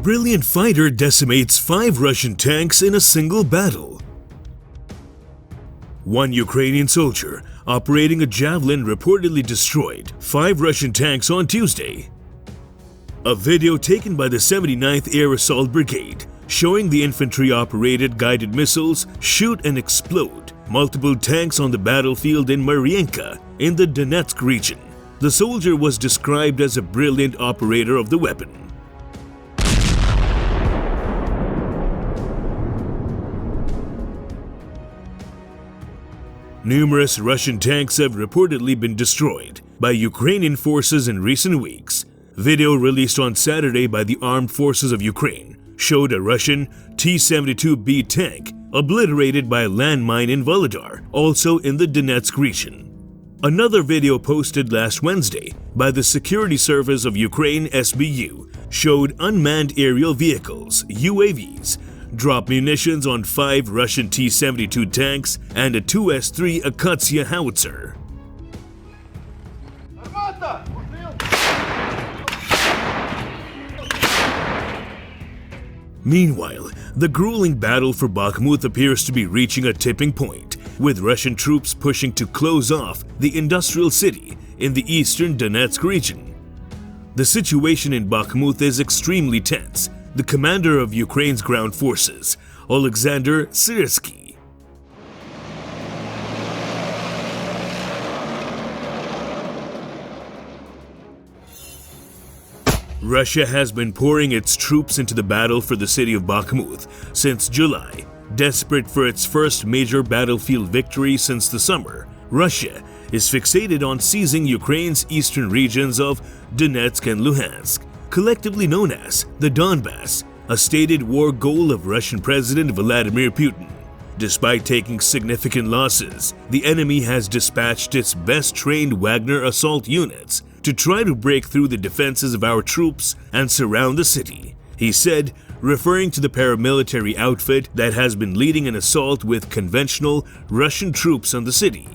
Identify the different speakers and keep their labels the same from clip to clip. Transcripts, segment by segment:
Speaker 1: Brilliant fighter decimates 5 Russian tanks in a single battle. One Ukrainian soldier operating a Javelin reportedly destroyed 5 Russian tanks on Tuesday. A video taken by the 79th Air Assault Brigade showing the infantry-operated guided missiles shoot and explode multiple tanks on the battlefield in Mariinka in the Donetsk region. The soldier was described as a brilliant operator of the weapon. Numerous Russian tanks have reportedly been destroyed by Ukrainian forces in recent weeks. Video released on Saturday by the Armed Forces of Ukraine showed a Russian T-72B tank obliterated by a landmine in Volodar, also in the Donetsk region. Another video posted last Wednesday by the Security Service of Ukraine (SBU) showed unmanned aerial vehicles (UAVs) drop munitions on 5 Russian T-72 tanks and a 2S-3 Akatsiya howitzer. Meanwhile, the grueling battle for Bakhmut appears to be reaching a tipping point, with Russian troops pushing to close off the industrial city in the eastern Donetsk region. The situation in Bakhmut is extremely tense. The commander of Ukraine's ground forces, Alexander Syrsky, Russia has been pouring its troops into the battle for the city of Bakhmut since July. Desperate for its first major battlefield victory since the summer, Russia is fixated on seizing Ukraine's eastern regions of Donetsk and Luhansk, collectively known as the Donbass, a stated war goal of Russian President Vladimir Putin. Despite taking significant losses, the enemy has dispatched its best-trained Wagner assault units to try to break through the defenses of our troops and surround the city, he said, referring to the paramilitary outfit that has been leading an assault with conventional Russian troops on the city.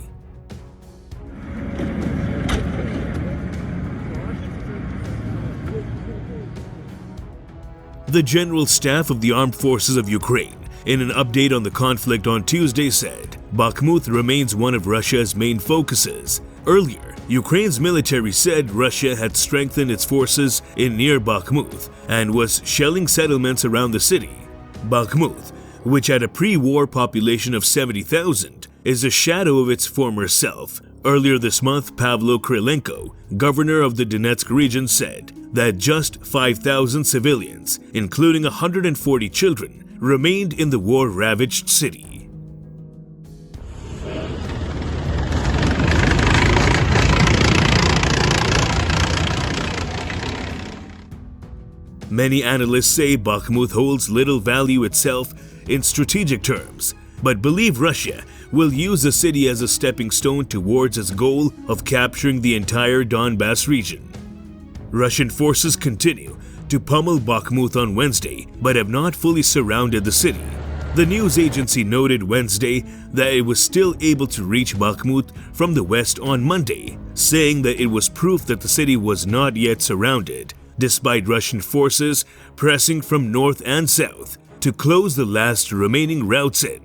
Speaker 1: The General Staff of the Armed Forces of Ukraine, in an update on the conflict on Tuesday, said Bakhmut remains one of Russia's main focuses. Earlier, Ukraine's military said Russia had strengthened its forces in near Bakhmut and was shelling settlements around the city. Bakhmut, which had a pre-war population of 70,000, is a shadow of its former self. Earlier this month, Pavlo Krylenko, governor of the Donetsk region, said that just 5,000 civilians, including 140 children, remained in the war-ravaged city. Many analysts say Bakhmut holds little value itself in strategic terms, but believe Russia will use the city as a stepping stone towards its goal of capturing the entire Donbass region. Russian forces continue to pummel Bakhmut on Wednesday, but have not fully surrounded the city. The news agency noted Wednesday that it was still able to reach Bakhmut from the west on Monday, saying that it was proof that the city was not yet surrounded, despite Russian forces pressing from north and south to close the last remaining routes in.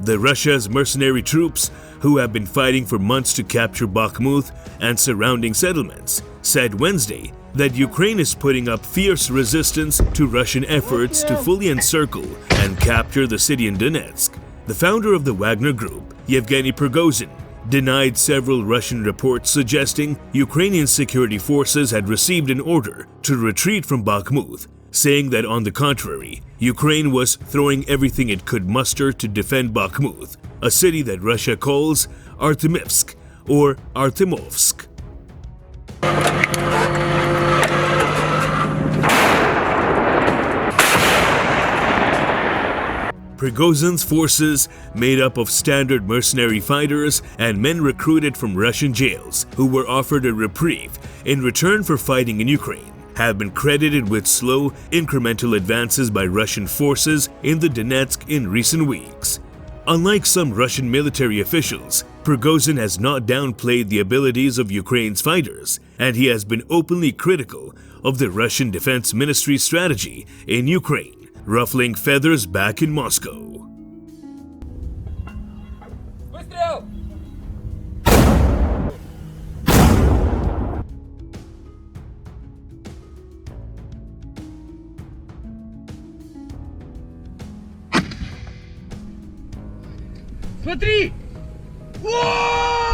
Speaker 1: The Russia's mercenary troops, who have been fighting for months to capture Bakhmut and surrounding settlements, said Wednesday that Ukraine is putting up fierce resistance to Russian efforts to fully encircle and capture the city in Donetsk. The founder of the Wagner Group, Yevgeny Prigozhin, denied several Russian reports suggesting Ukrainian security forces had received an order to retreat from Bakhmut, saying that on the contrary, Ukraine was throwing everything it could muster to defend Bakhmut, a city that Russia calls Artemivsk or Artemovsk. Prigozhin's forces, made up of standard mercenary fighters and men recruited from Russian jails who were offered a reprieve in return for fighting in Ukraine, have been credited with slow, incremental advances by Russian forces in the Donetsk in recent weeks. Unlike some Russian military officials, Prigozhin has not downplayed the abilities of Ukraine's fighters, and he has been openly critical of the Russian Defense Ministry's strategy in Ukraine, ruffling feathers back in Moscow.
Speaker 2: Выстрел! Смотри! О!